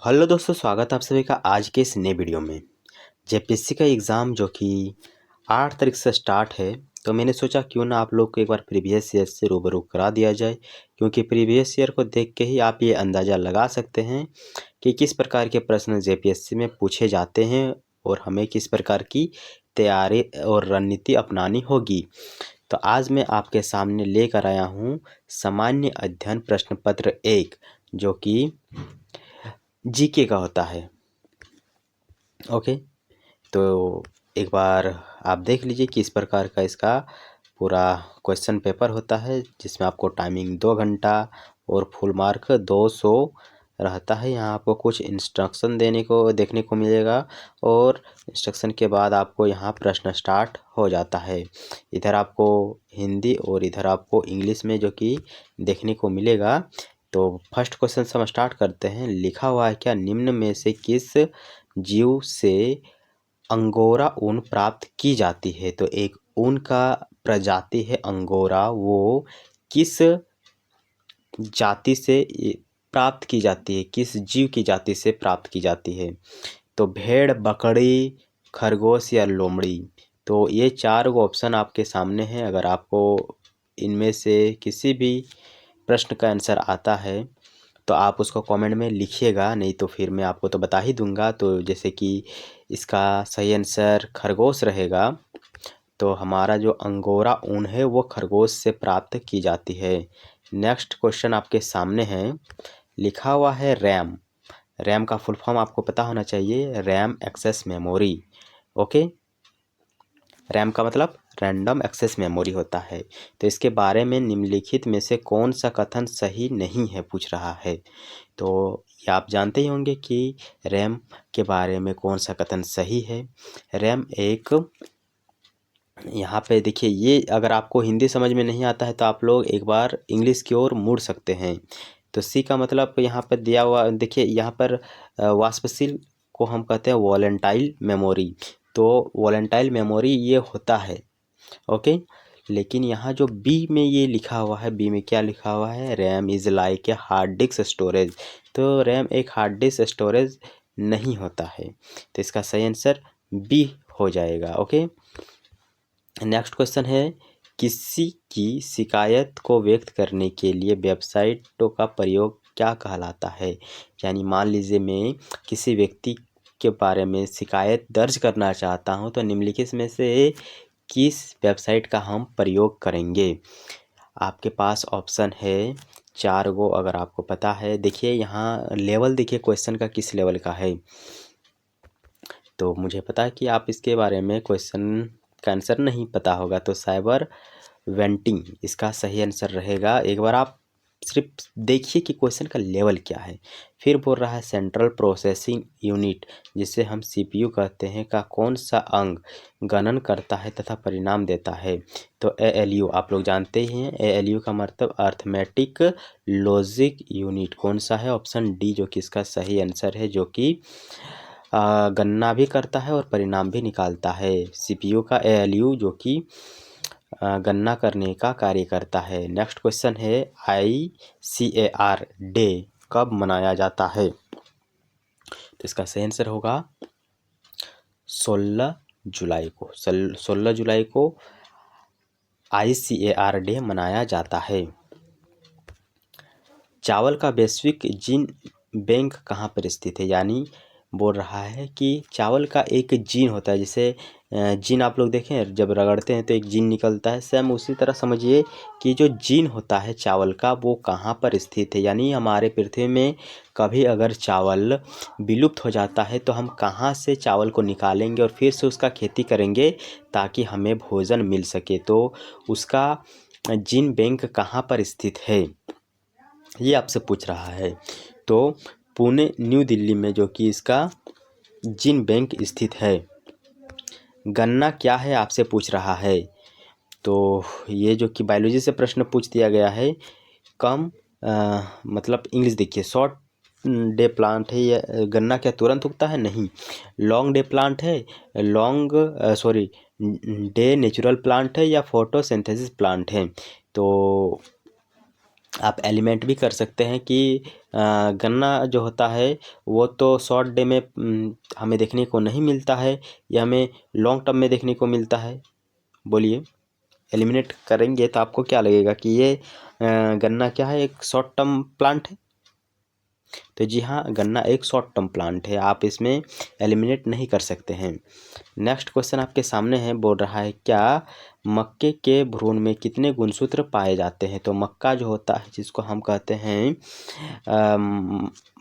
Hello दोस्तों, स्वागत है आप सभी का आज के इस नए वीडियो में। जेपीएससी का एग्ज़ाम जो कि 8 तारीख से स्टार्ट है, तो मैंने सोचा क्यों ना आप लोग को एक बार प्रीवियस ईयर से रूबरू करा दिया जाए, क्योंकि प्रीवियस ईयर को देख के ही आप ये अंदाज़ा लगा सकते हैं कि किस प्रकार के प्रश्न जेपीएससी में पूछे जाते हैं और हमें किस प्रकार की तैयारी और रणनीति अपनानी होगी। तो आज मैं आपके सामने लेकर आया हूँ सामान्य अध्ययन प्रश्न पत्र 1, जो कि जीके का होता है। ओके, तो एक बार आप देख लीजिए कि इस प्रकार का इसका पूरा क्वेश्चन पेपर होता है, जिसमें आपको टाइमिंग 2 घंटा और फुल मार्क 200 रहता है। यहाँ आपको कुछ इंस्ट्रक्शन देखने को मिलेगा और इंस्ट्रक्शन के बाद आपको यहाँ प्रश्न स्टार्ट हो जाता है। इधर आपको हिंदी और इधर आपको इंग्लिश में जो कि देखने को मिलेगा। तो फर्स्ट क्वेश्चन से हम स्टार्ट करते हैं। लिखा हुआ है क्या, निम्न में से किस जीव से अंगोरा ऊन प्राप्त की जाती है। तो एक ऊन का प्रजाति है अंगोरा, वो किस जाति से प्राप्त की जाती है, किस जीव की जाति से प्राप्त की जाती है। तो भेड़, बकरी, खरगोश या लोमड़ी। तो ये 4 ऑप्शन आपके सामने हैं। अगर आपको इनमें से किसी भी प्रश्न का आंसर आता है तो आप उसको कमेंट में लिखिएगा, नहीं तो फिर मैं आपको तो बता ही दूंगा। तो जैसे कि इसका सही आंसर खरगोश रहेगा। तो हमारा जो अंगोरा ऊन है वो खरगोश से प्राप्त की जाती है। नेक्स्ट क्वेश्चन आपके सामने है। लिखा हुआ है रैम। रैम का फुल फॉर्म आपको पता होना चाहिए, RAM access memory. Okay, RAM का मतलब रैंडम एक्सेस मेमोरी होता है। तो इसके बारे में निम्नलिखित में से कौन सा कथन सही नहीं है पूछ रहा है। तो ये आप जानते ही होंगे कि रैम के बारे में कौन सा कथन सही है। रैम एक, यहाँ पे देखिए, ये अगर आपको हिंदी समझ में नहीं आता है तो आप लोग एक बार इंग्लिश की ओर मुड़ सकते हैं। तो सी का मतलब यहाँ पर दिया हुआ, देखिए यहाँ पर वाष्पशील को हम कहते हैं वॉलेंटाइल मेमोरी। तो वॉलेंटाइल मेमोरी ये होता है। ओके, लेकिन यहाँ जो बी में ये लिखा हुआ है, बी में क्या लिखा हुआ है, RAM is like a hard disk storage. तो रैम एक हार्ड डिस्क स्टोरेज नहीं होता है। तो इसका सही आंसर बी हो जाएगा। ओके, नेक्स्ट क्वेश्चन है। किसी की शिकायत को व्यक्त करने के लिए वेबसाइटों का प्रयोग क्या कहलाता है। यानी मान लीजिए मैं किसी व्यक्ति के बारे में शिकायत दर्ज करना चाहता हूं, तो निम्नलिखित में से किस वेबसाइट का हम प्रयोग करेंगे। आपके पास ऑप्शन है 4 गो, अगर आपको पता है। देखिए यहाँ लेवल, देखिए क्वेश्चन का किस लेवल का है। तो मुझे पता है कि आप इसके बारे में क्वेश्चन का आंसर नहीं पता होगा। तो साइबर वेंटिंग इसका सही आंसर रहेगा। एक बार आप सिर्फ देखिए कि क्वेश्चन का लेवल क्या है। फिर बोल रहा है सेंट्रल प्रोसेसिंग यूनिट, जिसे हम सीपीयू कहते हैं, का कौन सा अंग गणन करता है तथा परिणाम देता है। तो एएलयू आप लोग जानते ही हैं। एएलयू का मतलब अर्थमेटिक लॉजिक यूनिट। कौन सा है, ऑप्शन डी, जो कि इसका सही आंसर है, जो कि गणना भी करता है और परिणाम भी निकालता है। सीपीयू का एएलयू जो कि गणना करने का कार्य करता है। नेक्स्ट क्वेश्चन है, ICAR डे कब मनाया जाता है। तो इसका सही आंसर होगा 16 जुलाई को। 16 जुलाई को ICAR डे मनाया जाता है। चावल का वैश्विक जीन बैंक कहाँ पर स्थित है। यानी बोल रहा है कि चावल का एक जीन होता है, जैसे जीन आप लोग देखें जब रगड़ते हैं तो एक जीन निकलता है, सेम उसी तरह समझिए कि जो जीन होता है चावल का वो कहाँ पर स्थित है। यानी हमारे पृथ्वी में कभी अगर चावल विलुप्त हो जाता है तो हम कहाँ से चावल को निकालेंगे और फिर से उसका खेती करेंगे ताकि हमें भोजन मिल सके। तो उसका जीन बैंक कहाँ पर स्थित है, ये आपसे पूछ रहा है। तो पुणे, न्यू दिल्ली में जो कि इसका जीन बैंक स्थित है। गन्ना क्या है आपसे पूछ रहा है। तो ये जो कि बायोलॉजी से प्रश्न पूछ दिया गया है। कम मतलब इंग्लिश देखिए, शॉर्ट डे प्लांट है या गन्ना क्या तुरंत उगता है, नहीं। लॉन्ग डे प्लांट है, डे नेचुरल प्लांट है या फोटोसिंथेसिस प्लांट है। तो आप एलिमेंट भी कर सकते हैं कि गन्ना जो होता है वो तो शॉर्ट डे में हमें देखने को नहीं मिलता है, या हमें लॉन्ग टर्म में देखने को मिलता है। बोलिए, एलिमिनेट करेंगे तो आपको क्या लगेगा कि ये गन्ना क्या है, एक शॉर्ट टर्म प्लांट है? तो जी हाँ, गन्ना एक शॉर्ट टर्म प्लांट है, आप इसमें एलिमिनेट नहीं कर सकते हैं। नेक्स्ट क्वेश्चन आपके सामने है, बोल रहा है क्या मक्के के भ्रूण में कितने गुणसूत्र पाए जाते हैं? तो मक्का जो होता है जिसको हम कहते हैं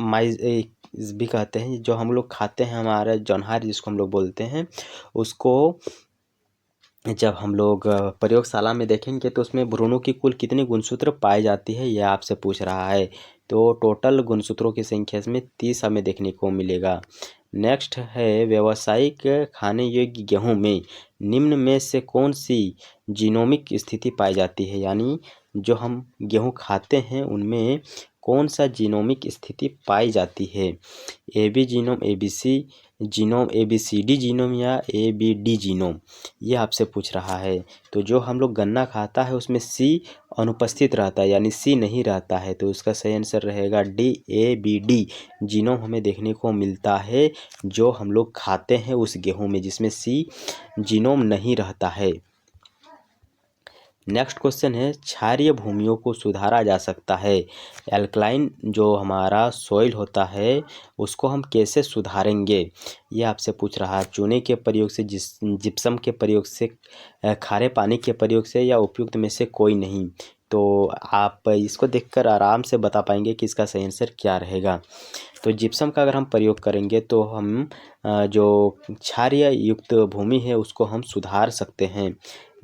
माइज भी कहते हैं, जो हम लोग खाते हैं, हमारा जौनहार जिसको हम लोग बोलते हैं, उसको जब हम लोग प्रयोगशाला में देखेंगे तो उसमें भ्रूणों की कुल कितनी गुणसूत्र पाई जाती है, यह आपसे पूछ रहा है। तो टोटल गुणसूत्रों की संख्या इसमें 30 हमें देखने को मिलेगा। नेक्स्ट है, व्यावसायिक खाने योग्य गेहूं में निम्न में से कौन सी जीनोमिक स्थिति पाई जाती है? यानी जो हम गेहूं खाते हैं उनमें कौन सा जीनोमिक स्थिति पाई जाती है? A B genome, A B C genome, A B C D genome या ए बी डी जीनोम, ये आपसे पूछ रहा है। तो जो हम लोग गन्ना खाता है उसमें सी अनुपस्थित रहता है, यानी सी नहीं रहता है, तो उसका सही आंसर रहेगा D, A B D genome हमें देखने को मिलता है जो हम लोग खाते हैं उस गेहूं में, जिसमें सी जीनोम नहीं रहता है। नेक्स्ट क्वेश्चन है, क्षारीय भूमियों को सुधारा जा सकता है? एल्कलाइन जो हमारा सॉइल होता है उसको हम कैसे सुधारेंगे, ये आपसे पूछ रहा है। चूने के प्रयोग से, जिप्सम के प्रयोग से, खारे पानी के प्रयोग से, या उपयुक्त में से कोई नहीं? तो आप इसको देखकर आराम से बता पाएंगे कि इसका सही आंसर क्या रहेगा। तो जिप्सम का अगर हम प्रयोग करेंगे तो हम जो क्षारीय युक्त भूमि है उसको हम सुधार सकते हैं।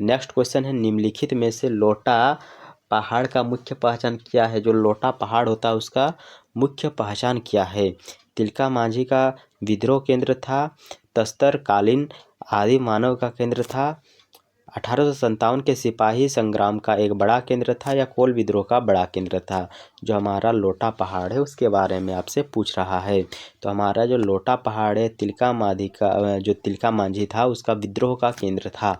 नेक्स्ट क्वेश्चन है, निम्नलिखित में से लोटा पहाड़ का मुख्य पहचान क्या है? जो लोटा पहाड़ होता है उसका मुख्य पहचान क्या है? तिलका मांझी का विद्रोह केंद्र था, तस्तरकालीन आदि मानव का केंद्र था, 1857 के सिपाही संग्राम का एक बड़ा केंद्र था, या कोल विद्रोह का बड़ा केंद्र था? जो हमारा लोटा पहाड़ है उसके बारे में आपसे पूछ रहा है। तो हमारा जो लोटा पहाड़ है, तिलका मांझी का जो तिलका मांझी था उसका विद्रोह का केंद्र था।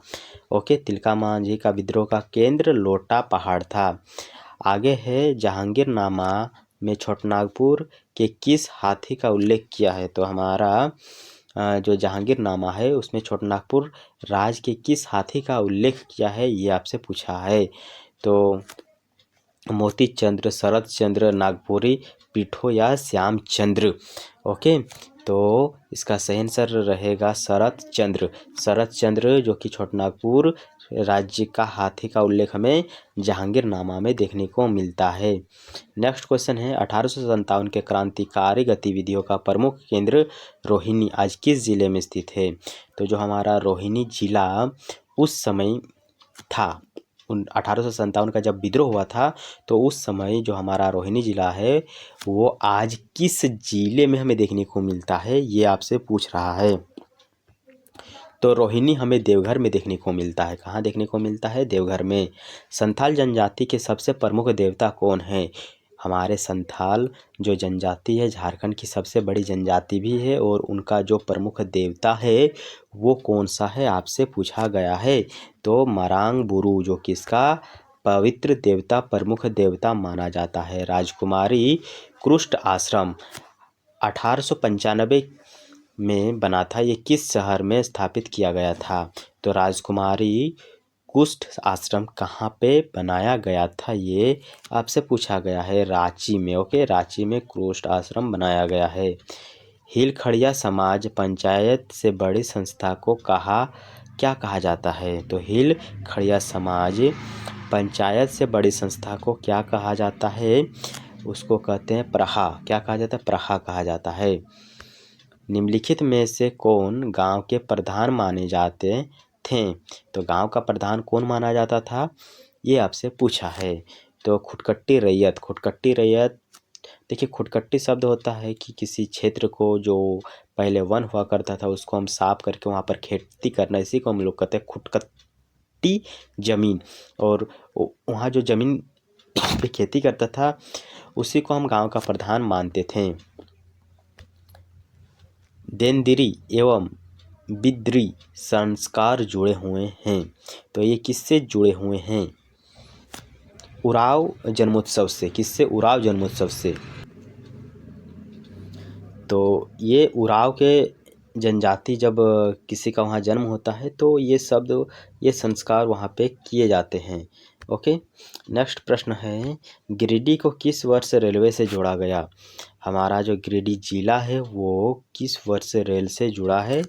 ओके, तिलका मांझी का विद्रोह का केंद्र लोटा पहाड़ था। आगे है, जहांगीरनामा में छोटानागपुर के किस हाथी का उल्लेख किया है? तो हमारा जो जहांगीरनामा है उसमें छोटानागपुर राज के किस हाथी का उल्लेख किया है, ये आपसे पूछा है। तो मोती चंद्र, शरद चंद्र, नागपुरी, पीठो या श्यामचंद्र? ओके, तो इसका सही आंसर रहेगा शरद चंद्र। शरद चंद्र जो कि छोटानागपुर राज्य का हाथी का उल्लेख हमें जहांगीरनामा में देखने को मिलता है। नेक्स्ट क्वेश्चन है, 1857 के क्रांतिकारी गतिविधियों का प्रमुख केंद्र रोहिणी आज किस जिले में स्थित है? तो जो हमारा रोहिणी जिला उस समय था, 1857 का जब विद्रोह हुआ था तो उस समय जो हमारा रोहिणी जिला है वो आज किस जिले में हमें देखने को मिलता है, ये आपसे पूछ रहा है। तो रोहिणी हमें देवघर में देखने को मिलता है। कहाँ देखने को मिलता है? देवघर में। संथाल जनजाति के सबसे प्रमुख देवता कौन है? हमारे संथाल जो जनजाति है झारखंड की सबसे बड़ी जनजाति भी है, और उनका जो प्रमुख देवता है वो कौन सा है, आपसे पूछा गया है। तो मरांग बुरू जो किसका पवित्र देवता, प्रमुख देवता माना जाता है। राजकुमारी कृष्ण आश्रम 1895 में बना था, ये किस शहर में स्थापित किया गया था? तो राजकुमारी कुष्ठ आश्रम कहाँ पे बनाया गया था, ये आपसे पूछा गया है। रांची में। ओके, रांची में कुष्ठ आश्रम बनाया गया है। हिलखड़िया समाज पंचायत से बड़ी संस्था को क्या कहा जाता है? तो हिलखड़िया समाज पंचायत से बड़ी संस्था को क्या कहा जाता है? उसको कहते हैं प्रहा। क्या कहा जाता है? प्रहा कहा जाता है। निम्नलिखित में से कौन गांव के प्रधान माने जाते थे? तो गांव का प्रधान कौन माना जाता था, ये आपसे पूछा है। तो खुटकट्टी रैयत। खुटकट्टी रैयत, देखिए खुटकट्टी शब्द होता है कि किसी क्षेत्र को जो पहले वन हुआ करता था उसको हम साफ करके वहाँ पर खेती करना, इसी को हम लोग कहते हैं खुटकट्टी जमीन। और वहाँ जो जमीन पे खेती करता था उसी को हम गांव का प्रधान मानते थे। देनदिरी एवं बिद्री संस्कार जुड़े हुए हैं, तो ये किससे जुड़े हुए हैं? उराव जन्मोत्सव से, किससे? उराव जन्मोत्सव से। तो ये उराव के जनजाति जब किसी का वहाँ जन्म होता है तो ये शब्द, ये संस्कार वहाँ पे किए जाते हैं। ओके, नेक्स्ट प्रश्न है, गिरिडीह को किस वर्ष रेलवे से जोड़ा गया? हमारा जो गिरिडीह जिला है वो किस वर्ष से रेल से जुड़ा है?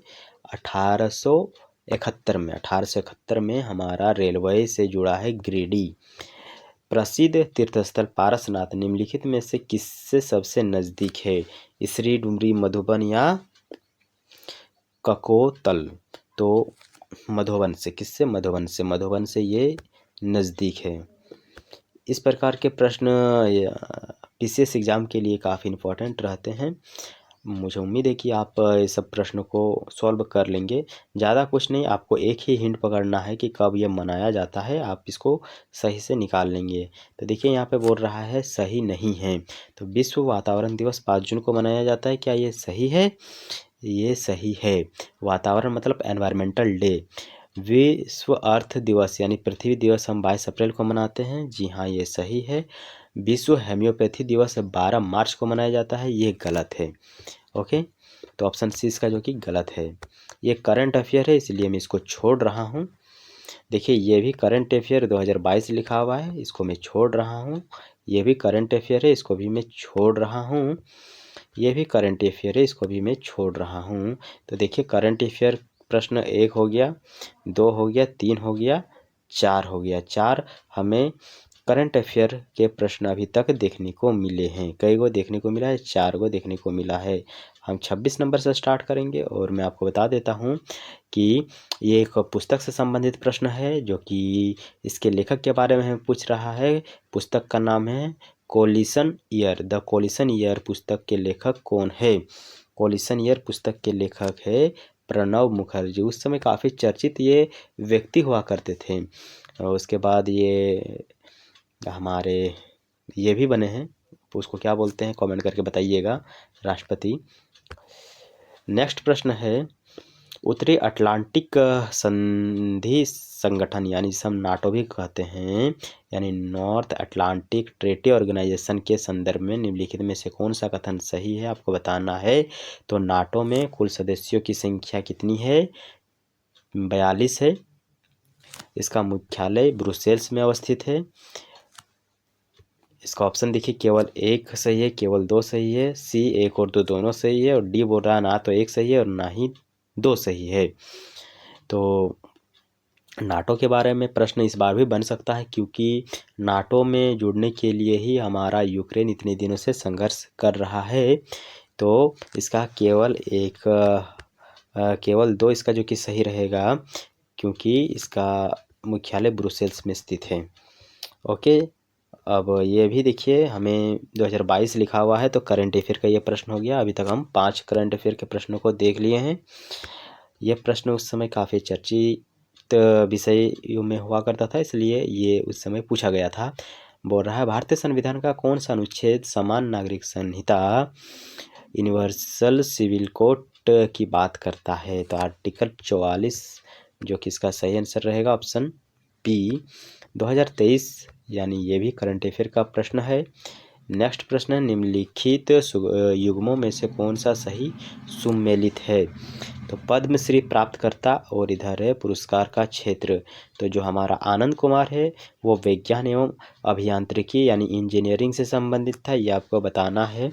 1871 में। 1871 में हमारा रेलवे से जुड़ा है गिरिडीह। प्रसिद्ध तीर्थस्थल पारसनाथ निम्नलिखित में से किससे सबसे नज़दीक है? इसरी, डुमरी, मधुबन या ककोतल? तो मधुबन से। किससे? मधुबन से। मधुबन से ये नज़दीक है। इस प्रकार के प्रश्न पीसीएस एग्ज़ाम के लिए काफ़ी इम्पोर्टेंट रहते हैं। मुझे उम्मीद है कि आप इस सब प्रश्नों को सॉल्व कर लेंगे। ज़्यादा कुछ नहीं, आपको एक ही हिंट पकड़ना है कि कब ये मनाया जाता है, आप इसको सही से निकाल लेंगे। तो देखिए यहाँ पे बोल रहा है सही नहीं है। तो विश्व वातावरण दिवस 5 जून को मनाया जाता है, क्या ये सही है? ये सही है। वातावरण मतलब एनवायरमेंटल डे। विश्व अर्थ दिवस यानी पृथ्वी दिवस हम 22 अप्रैल को मनाते हैं, जी हाँ ये सही है। विश्व होम्योपैथी दिवस 12 मार्च को मनाया जाता है, ये गलत है। ओके, तो ऑप्शन सी इसका जो कि गलत है। ये करंट अफेयर है इसलिए मैं इसको छोड़ रहा हूँ। देखिए ये भी करंट अफेयर 2022 लिखा हुआ है, इसको मैं छोड़ रहा हूँ। ये भी करंट अफेयर है, इसको भी मैं छोड़ रहा हूँ। ये भी करंट अफेयर है, इसको भी मैं छोड़ रहा हूँ। तो देखिए करंट अफेयर प्रश्न 1 हो गया, 2 हो गया, 3 हो गया, 4 हो गया। 4 हमें करंट अफेयर के प्रश्न अभी तक देखने को मिले हैं। कई गो देखने को मिला है? 4 गो देखने को मिला है। हम 26 नंबर से स्टार्ट करेंगे और मैं आपको बता देता हूँ कि ये एक पुस्तक से संबंधित प्रश्न है जो कि इसके लेखक के बारे में हमें पूछ रहा है। पुस्तक का नाम है coalition year. The coalition year पुस्तक के लेखक कौन है? कोलिशन ईयर पुस्तक के लेखक है प्रणब मुखर्जी। उस समय काफ़ी चर्चित ये व्यक्ति हुआ करते थे। और उसके बाद ये हमारे ये भी बने हैं, उसको क्या बोलते हैं कमेंट करके बताइएगा, राष्ट्रपति। नेक्स्ट प्रश्न है, उत्तरी अटलांटिक संधि संगठन यानी जिसे हम नाटो भी कहते हैं, यानी नॉर्थ अटलांटिक ट्रेटी ऑर्गेनाइजेशन के संदर्भ में निम्नलिखित में से कौन सा कथन सही है, आपको बताना है। तो नाटो में कुल सदस्यों की संख्या कितनी है? 42 है। इसका मुख्यालय ब्रुसेल्स में अवस्थित है। इसका ऑप्शन देखिए, केवल 1 सही है, केवल 2 सही है, सी 1 और 2 दोनों सही है, और डी बोल रहा है ना तो 1 सही है और ना ही 2 सही है। तो नाटो के बारे में प्रश्न इस बार भी बन सकता है क्योंकि नाटो में जुड़ने के लिए ही हमारा यूक्रेन इतने दिनों से संघर्ष कर रहा है। तो इसका केवल 2 इसका जो कि सही रहेगा क्योंकि इसका मुख्यालय ब्रुसेल्स में स्थित है। ओके, अब ये भी देखिए हमें 2022 लिखा हुआ है तो करंट अफेयर का ये प्रश्न हो गया। अभी तक हम 5 करंट अफेयर के प्रश्नों को देख लिए हैं। ये प्रश्न उस समय काफ़ी चर्चित विषय में हुआ करता था, इसलिए ये उस समय पूछा गया था। बोल रहा है, भारतीय संविधान का कौन सा अनुच्छेद समान नागरिक संहिता यूनिवर्सल सिविल कोड की बात करता है? तो आर्टिकल 44 जो कि इसका सही आंसर रहेगा ऑप्शन बी। 2023 यानी ये भी करंट अफेयर का प्रश्न है। नेक्स्ट प्रश्न है, निम्नलिखित युग्मों में से कौन सा सही सुमेलित है? तो पद्मश्री प्राप्तकर्ता और इधर है पुरस्कार का क्षेत्र। तो जो हमारा आनंद कुमार है वो विज्ञान एवं अभियांत्रिकी यानी इंजीनियरिंग से संबंधित था, ये आपको बताना है।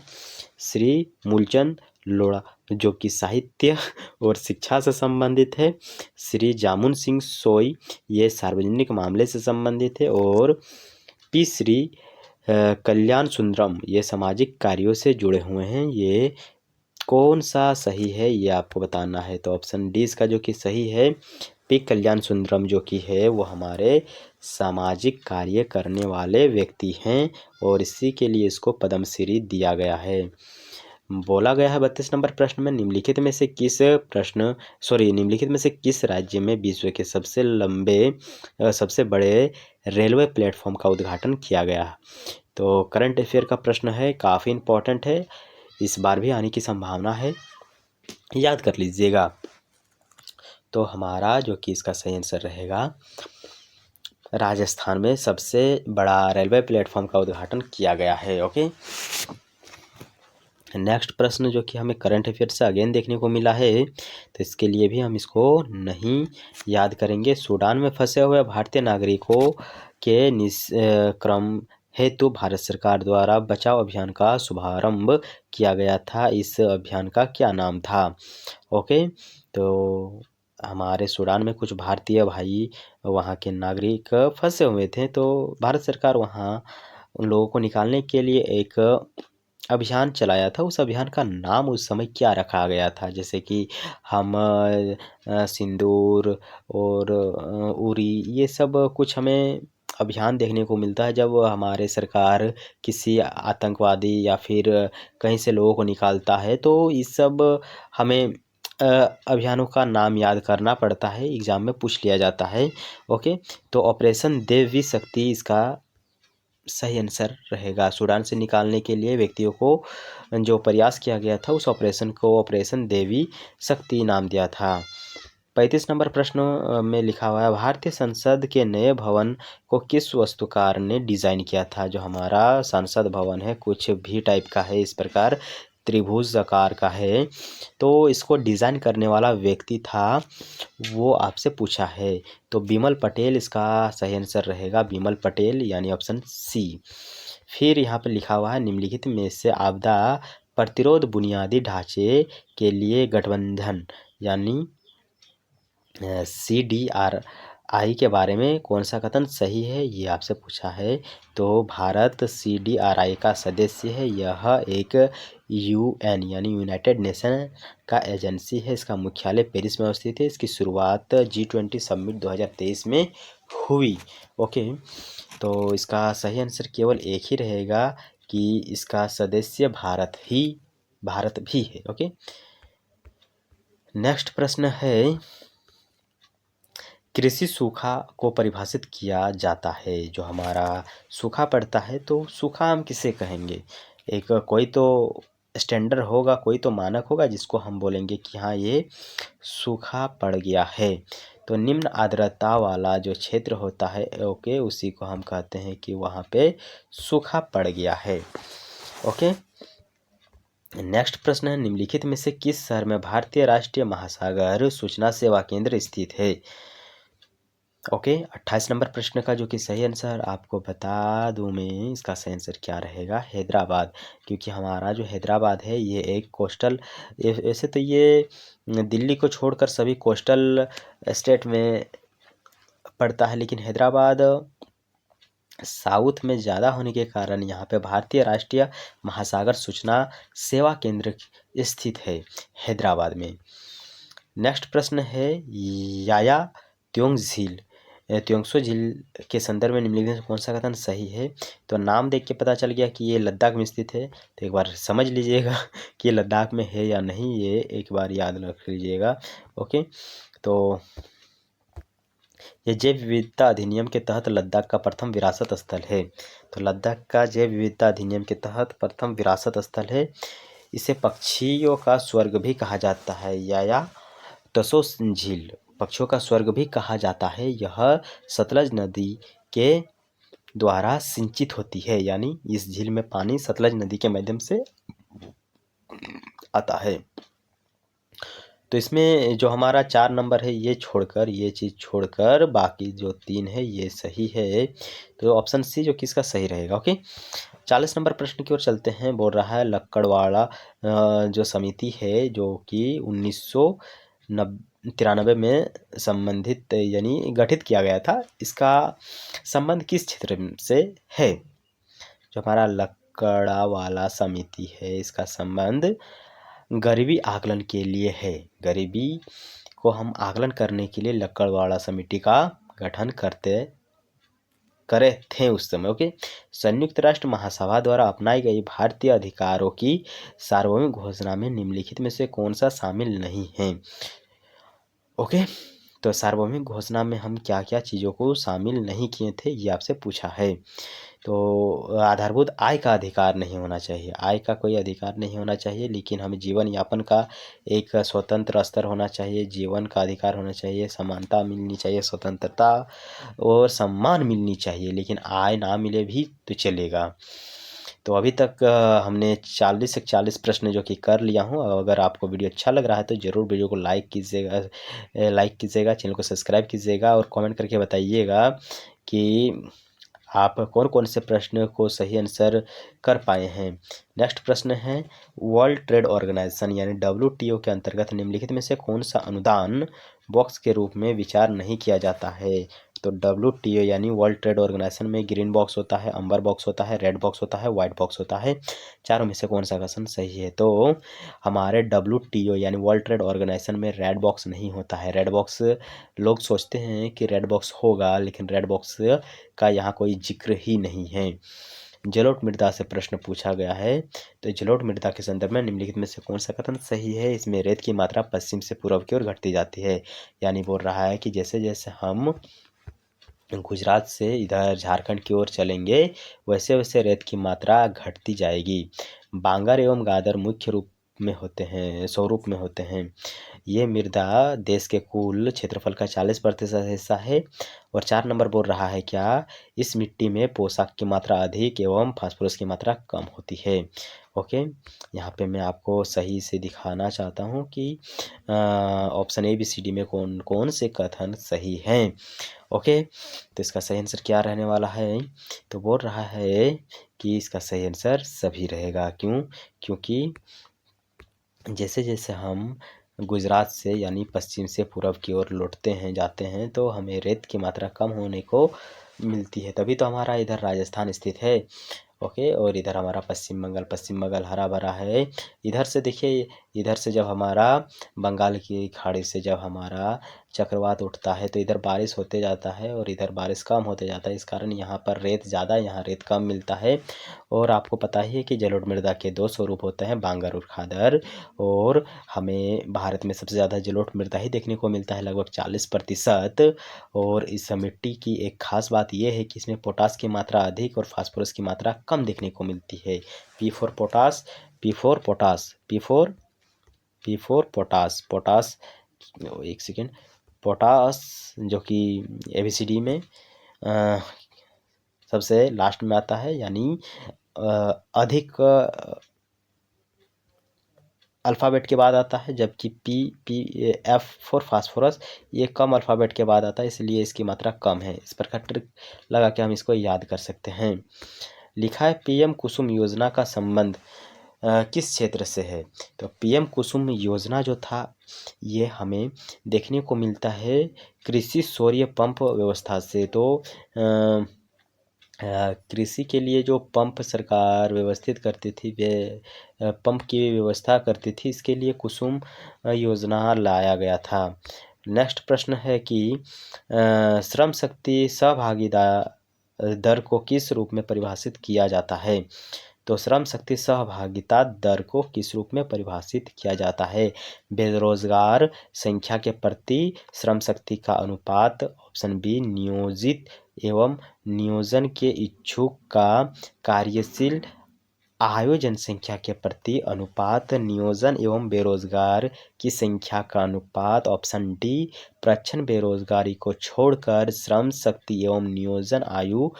श्री मूलचंद लोढ़ा जो कि साहित्य और शिक्षा से संबंधित है। श्री जामुन सिंह सोई ये सार्वजनिक मामले से संबंधित है। और पी श्री कल्याण सुंदरम ये सामाजिक कार्यों से जुड़े हुए हैं। ये कौन सा सही है ये आपको बताना है। तो ऑप्शन डी इसका जो कि सही है, पी कल्याण सुंदरम जो कि है वो हमारे सामाजिक कार्य करने वाले व्यक्ति हैं और इसी के लिए इसको पद्मश्री दिया गया है। बोला गया है 32 नंबर प्रश्न में, निम्नलिखित में से किस राज्य में विश्व के सबसे बड़े रेलवे प्लेटफॉर्म का उद्घाटन किया गया? तो करंट अफेयर का प्रश्न है, काफ़ी इम्पोर्टेंट है, इस बार भी आने की संभावना है, याद कर लीजिएगा। तो हमारा जो कि इसका सही आंसर रहेगा राजस्थान में सबसे बड़ा रेलवे प्लेटफॉर्म का उद्घाटन किया गया है। ओके, नेक्स्ट प्रश्न जो कि हमें करंट अफेयर से अगेन देखने को मिला है, तो इसके लिए भी हम इसको नहीं याद करेंगे। सूडान में फंसे हुए भारतीय नागरिकों के क्रम हेतु भारत सरकार द्वारा बचाव अभियान का शुभारंभ किया गया था। इस अभियान का क्या नाम था? ओके, तो हमारे सूडान में कुछ भारतीय भाई वहाँ के नागरिक फंसे हुए थे, तो भारत सरकार वहाँ उन लोगों को निकालने के लिए एक अभियान चलाया था। उस अभियान का नाम उस समय क्या रखा गया था? जैसे कि हम सिंदूर और उरी, ये सब कुछ हमें अभियान देखने को मिलता है जब हमारे सरकार किसी आतंकवादी या फिर कहीं से लोगों को निकालता है, तो इस सब हमें अभियानों का नाम याद करना पड़ता है, एग्जाम में पूछ लिया जाता है। ओके, तो ऑपरेशन देवी शक्ति इसका सही आंसर रहेगा। सूडान से निकालने के लिए व्यक्तियों को जो प्रयास किया गया था, उस ऑपरेशन को ऑपरेशन देवी शक्ति नाम दिया था। 35 नंबर प्रश्न में लिखा हुआ है, भारतीय संसद के नए भवन को किस वास्तुकार ने डिजाइन किया था? जो हमारा संसद भवन है कुछ भी टाइप का है, इस प्रकार त्रिभुज आकार का है, तो इसको डिजाइन करने वाला व्यक्ति था, वो आपसे पूछा है। तो बिमल पटेल इसका सही आंसर रहेगा, बिमल पटेल, यानी ऑप्शन सी। फिर यहाँ पर लिखा हुआ है, निम्नलिखित में से आपदा प्रतिरोध बुनियादी ढांचे के लिए गठबंधन यानी CDRI के बारे में कौन सा कथन सही है? ये आपसे पूछा है। तो भारत CDRI का सदस्य है। यह एक UN यानी यूनाइटेड नेशन का एजेंसी है। इसका मुख्यालय पेरिस में अवस्थित है। इसकी शुरुआत G20 समिट 2023 में हुई। ओके, तो इसका सही आंसर केवल एक ही रहेगा कि इसका सदस्य भारत भी है। ओके, नेक्स्ट प्रश्न है, कृषि सूखा को परिभाषित किया जाता है। जो हमारा सूखा पड़ता है, तो सूखा हम किसे कहेंगे? एक कोई तो स्टैंडर्ड होगा, कोई तो मानक होगा जिसको हम बोलेंगे कि हाँ ये सूखा पड़ गया है। तो निम्न आर्द्रता वाला जो क्षेत्र होता है, ओके, उसी को हम कहते हैं कि वहाँ पे सूखा पड़ गया है। ओके, नेक्स्ट प्रश्न है, निम्नलिखित में से किस शहर में भारतीय राष्ट्रीय महासागर सूचना सेवा केंद्र स्थित है? ओके, 28 नंबर प्रश्न का जो कि सही आंसर आपको बता दूं मैं, इसका सही आंसर क्या रहेगा? हैदराबाद, क्योंकि हमारा जो हैदराबाद है ये एक कोस्टल, ऐसे तो ये दिल्ली को छोड़कर सभी कोस्टल स्टेट में पड़ता है, लेकिन हैदराबाद साउथ में ज़्यादा होने के कारण यहाँ पे भारतीय राष्ट्रीय महासागर सूचना सेवा केंद्र स्थित है हैदराबाद में। नेक्स्ट प्रश्न है, याया त्योंगसो झील के संदर्भ में निम्नलिखित में कौन सा कथन सही है? तो नाम देख के पता चल गया कि ये लद्दाख में स्थित है, तो एक बार समझ लीजिएगा कि ये लद्दाख में है या नहीं, ये एक बार याद रख लीजिएगा। ओके, तो ये जैव विविधता अधिनियम के तहत लद्दाख का प्रथम विरासत स्थल है। तो लद्दाख का जैव विविधता अधिनियम के तहत प्रथम विरासत स्थल है। इसे पक्षियों का स्वर्ग भी कहा जाता है। याया तसो झील पक्षियों का स्वर्ग भी कहा जाता है। यह सतलज नदी के द्वारा सिंचित होती है, यानी इस झील में पानी सतलज नदी के माध्यम से आता है। तो इसमें जो हमारा 4 नंबर है, ये चीज़ छोड़कर बाकी जो 3 है ये सही है। तो ऑप्शन सी जो कि इसका सही रहेगा। ओके, 40 नंबर प्रश्न की ओर चलते हैं। बोल रहा है, लक्कड़वाड़ा जो समिति है जो कि 1993 में संबंधित यानी गठित किया गया था, इसका संबंध किस क्षेत्र से है? जो हमारा लक्कड़वाला समिति है, इसका संबंध गरीबी आकलन के लिए है। गरीबी को हम आकलन करने के लिए लक्कड़वाला समिति का गठन करे थे उस समय। ओके, संयुक्त राष्ट्र महासभा द्वारा अपनाई गई भारतीय अधिकारों की सार्वभौमिक घोषणा में निम्नलिखित में से कौन सा शामिल नहीं है? ओके, तो सार्वभौमिक घोषणा में हम क्या क्या चीज़ों को शामिल नहीं किए थे, ये आपसे पूछा है। तो आधारभूत आय का अधिकार नहीं होना चाहिए, आय का कोई अधिकार नहीं होना चाहिए, लेकिन हमें जीवन यापन का एक स्वतंत्र स्तर होना चाहिए, जीवन का अधिकार होना चाहिए, समानता मिलनी चाहिए, स्वतंत्रता और सम्मान मिलनी चाहिए, लेकिन आय ना मिले भी तो चलेगा। तो अभी तक हमने 40 से 40 प्रश्न जो कि कर लिया हूँ। अगर आपको वीडियो अच्छा लग रहा है तो ज़रूर वीडियो को लाइक कीजिएगा, चैनल को सब्सक्राइब कीजिएगा और कमेंट करके बताइएगा कि आप कौन कौन से प्रश्न को सही आंसर कर पाए हैं। नेक्स्ट प्रश्न है, वर्ल्ड ट्रेड ऑर्गेनाइजेशन यानी WTO के अंतर्गत निम्नलिखित में से कौन सा अनुदान बॉक्स के रूप में विचार नहीं किया जाता है। तो WTO यानी वर्ल्ड ट्रेड ऑर्गेनाइजेशन में ग्रीन बॉक्स होता है, अम्बर बॉक्स होता है, रेड बॉक्स होता है, व्हाइट बॉक्स होता है। चारों में से कौन सा क्वेश्चन सही है। तो हमारे WTO यानी वर्ल्ड ट्रेड ऑर्गेनाइजेशन में रेड बॉक्स नहीं होता है। रेड बॉक्स लोग सोचते हैं कि रेड बॉक्स होगा, लेकिन रेड बॉक्स का यहाँ कोई जिक्र ही नहीं है। जलोढ़ मृदा से प्रश्न पूछा गया है, तो जलोढ़ मृदा के संदर्भ में निम्नलिखित में से कौन सा कथन सही है। इसमें रेत की मात्रा पश्चिम से पूर्व की ओर घटती जाती है, यानी बोल रहा है कि जैसे जैसे हम गुजरात से इधर झारखंड की ओर चलेंगे वैसे वैसे रेत की मात्रा घटती जाएगी। बांगर एवं गादर मुख्य रूप में होते हैं, स्वरूप में होते हैं। ये मृदा देश के कुल क्षेत्रफल का 40% हिस्सा है। और 4 नंबर बोल रहा है क्या, इस मिट्टी में पोषक की मात्रा अधिक एवं फास्फोरस की मात्रा कम होती है। ओके, यहाँ पे मैं आपको सही से दिखाना चाहता हूँ कि ऑप्शन ABCD में कौन कौन से कथन सही हैं। ओके, तो इसका सही आंसर क्या रहने वाला है। तो बोल रहा है कि इसका सही आंसर सभी रहेगा। क्यों, क्योंकि जैसे जैसे हम गुजरात से यानी पश्चिम से पूर्व की ओर लौटते हैं, जाते हैं, तो हमें रेत की मात्रा कम होने को मिलती है। तभी तो हमारा इधर राजस्थान स्थित है। ओके, और इधर हमारा पश्चिम बंगाल हरा भरा है। इधर से देखिए, इधर से जब हमारा बंगाल की खाड़ी से जब हमारा चक्रवात उठता है तो इधर बारिश होते जाता है और इधर बारिश कम होते जाता है। इस कारण यहाँ पर रेत ज़्यादा, यहाँ रेत कम मिलता है। और आपको पता ही है कि जलोढ़ मृदा के 2 स्वरूप होते हैं, बांगर और खादर। और हमें भारत में सबसे ज़्यादा जलोढ़ मृदा ही देखने को मिलता है, लगभग 40%। और इस मिट्टी की एक खास बात यह है कि इसमें पोटास की मात्रा अधिक और फास्फोरस की मात्रा कम देखने को मिलती है। P4 potash, P4 potash, P4 potash, एक सेकेंड, पोटास जो कि ABCD में सबसे लास्ट में आता है, यानी अधिक अल्फ़ाबेट के बाद आता है, जबकि F4 फास्फोरस ये कम अल्फ़ाबेट के बाद आता है, इसलिए इसकी मात्रा कम है। इस प्रकार ट्रिक लगा के हम इसको याद कर सकते हैं। लिखा है PM कुसुम योजना का संबंध किस क्षेत्र से है। तो PM कुसुम योजना जो था ये हमें देखने को मिलता है कृषि सौर पंप व्यवस्था से। तो कृषि के लिए जो पंप सरकार व्यवस्थित करती थी, वे पंप की व्यवस्था करती थी, इसके लिए कुसुम योजना लाया गया था। नेक्स्ट प्रश्न है कि श्रम शक्ति सहभागिता दर को किस रूप में परिभाषित किया जाता है। तो श्रम शक्ति सहभागिता दर को किस रूप में परिभाषित किया जाता है। बेरोजगार संख्या के प्रति श्रम शक्ति का अनुपात। ऑप्शन बी, नियोजित एवं नियोजन के इच्छुक का कार्यशील आयु जनसंख्या के प्रति अनुपात। नियोजन एवं बेरोजगार की संख्या का अनुपात। ऑप्शन डी, प्रच्छन्न बेरोजगारी को छोड़कर श्रम शक्ति एवं नियोजन आयु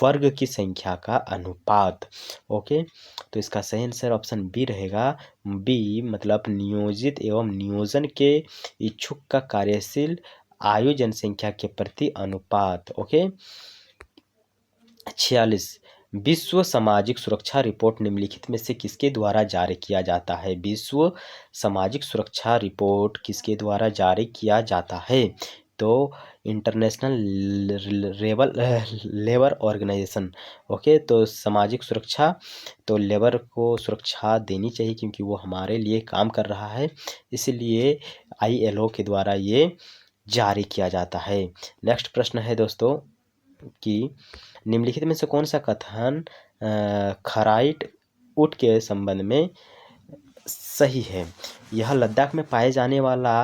वर्ग की संख्या का अनुपात। ओके, तो इसका सही आंसर ऑप्शन बी रहेगा। बी मतलब नियोजित एवं नियोजन के इच्छुक का कार्यशील आयु जनसंख्या के प्रति अनुपात। ओके, 46, विश्व सामाजिक सुरक्षा रिपोर्ट निम्नलिखित में से किसके द्वारा जारी किया जाता है। विश्व सामाजिक सुरक्षा रिपोर्ट किसके द्वारा जारी किया जाता है। तो इंटरनेशनल लेबर ऑर्गेनाइजेशन। ओके, तो सामाजिक सुरक्षा, तो लेबर को सुरक्षा देनी चाहिए क्योंकि वो हमारे लिए काम कर रहा है, इसलिए ILO के द्वारा ये जारी किया जाता है। नेक्स्ट प्रश्न है दोस्तों कि निम्नलिखित में से कौन सा कथन खराइट ऊँट के संबंध में सही है। यह लद्दाख में पाए जाने वाला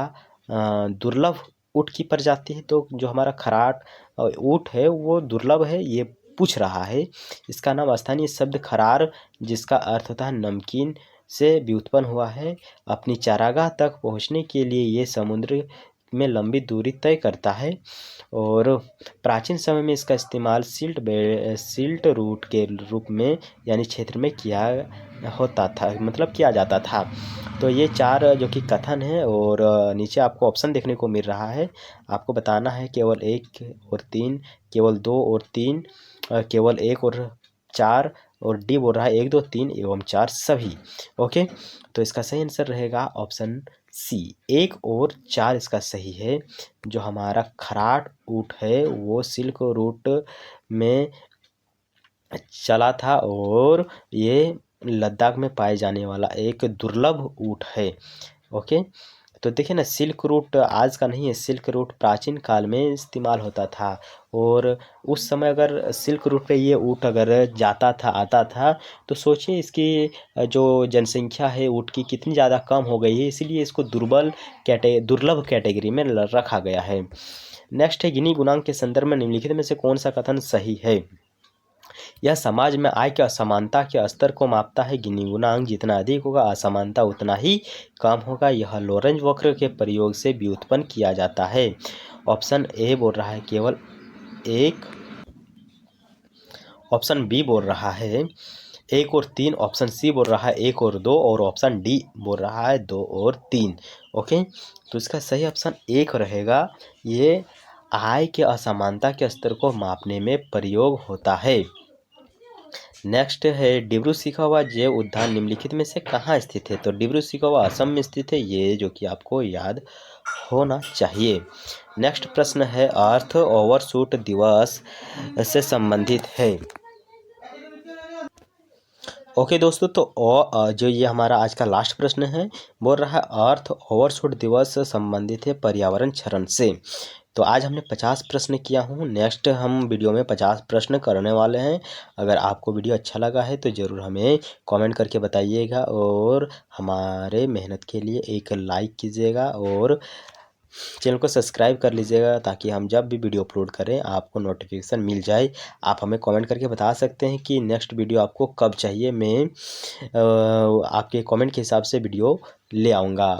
दुर्लभ ऊँट की प्रजाति है। तो जो हमारा खराट ऊँट है वो दुर्लभ है, ये पूछ रहा है। इसका नाम स्थानीय शब्द खरार, जिसका अर्थ होता है नमकीन, से व्युत्पन्न हुआ है। अपनी चारागाह तक पहुंचने के लिए ये समुद्र में लंबी दूरी तय करता है और प्राचीन समय में इसका इस्तेमाल सिल्ट रूट के रूप में यानी क्षेत्र में किया होता था, मतलब किया जाता था। तो ये 4 जो कि कथन है और नीचे आपको ऑप्शन देखने को मिल रहा है। आपको बताना है केवल 1 और 3, केवल 2 और 3, केवल 1 और 4, और डी बोल रहा है 1, 2, 3 एवं 4 सभी। ओके, तो इसका सही आंसर रहेगा ऑप्शन सी, 1 और 4 इसका सही है। जो हमारा खराट ऊँट है वो सिल्क रूट में चला था और ये लद्दाख में पाए जाने वाला एक दुर्लभ ऊँट है। ओके, तो देखिए ना, सिल्क रूट आज का नहीं है, सिल्क रूट प्राचीन काल में इस्तेमाल होता था और उस समय अगर सिल्क रूट पे ये ऊँट अगर जाता था आता था तो सोचिए इसकी जो जनसंख्या है ऊँट की कितनी ज़्यादा कम हो गई है, इसीलिए इसको दुर्लभ कैटेगरी में रखा गया है। नेक्स्ट है, गिनी गुणांक के संदर्भ में निम्नलिखित में से कौन सा कथन सही है? यह समाज में आय की असमानता के स्तर को मापता है। गिनी गुणांक जितना अधिक होगा असमानता उतना ही कम होगा। यह लोरेंज वक्र के प्रयोग से व्युत्पन्न किया जाता है। ऑप्शन ए बोल रहा है केवल 1, ऑप्शन बी बोल रहा है 1 और 3, ऑप्शन सी बोल रहा है 1 और 2 और ऑप्शन डी बोल रहा है 2 और 3। ओके, तो इसका सही ऑप्शन 1 रहेगा। ये आय के असमानता के स्तर को मापने में प्रयोग होता है। नेक्स्ट है, डिब्रू सीखोवा जैव उद्यान निम्नलिखित में से कहाँ स्थित है? तो डिब्रू सीखोवा असम में स्थित है, ये जो कि आपको याद होना चाहिए। नेक्स्ट प्रश्न है, अर्थ ओवरशूट दिवस से संबंधित है। ओके दोस्तों, तो जो ये हमारा आज का लास्ट प्रश्न है, बोल रहा है अर्थ ओवरशूट दिवस से संबंधित है पर्यावरण क्षरण से। तो आज हमने 50 प्रश्न किया हूँ। नेक्स्ट हम वीडियो में 50 प्रश्न करने वाले हैं। अगर आपको वीडियो अच्छा लगा है तो ज़रूर हमें कमेंट करके बताइएगा और हमारे मेहनत के लिए एक लाइक कीजिएगा और चैनल को सब्सक्राइब कर लीजिएगा ताकि हम जब भी वीडियो अपलोड करें आपको नोटिफिकेशन मिल जाए। आप हमें कमेंट करके बता सकते हैं कि नेक्स्ट वीडियो आपको कब चाहिए। मैं आपके कमेंट के हिसाब से वीडियो ले आऊँगा।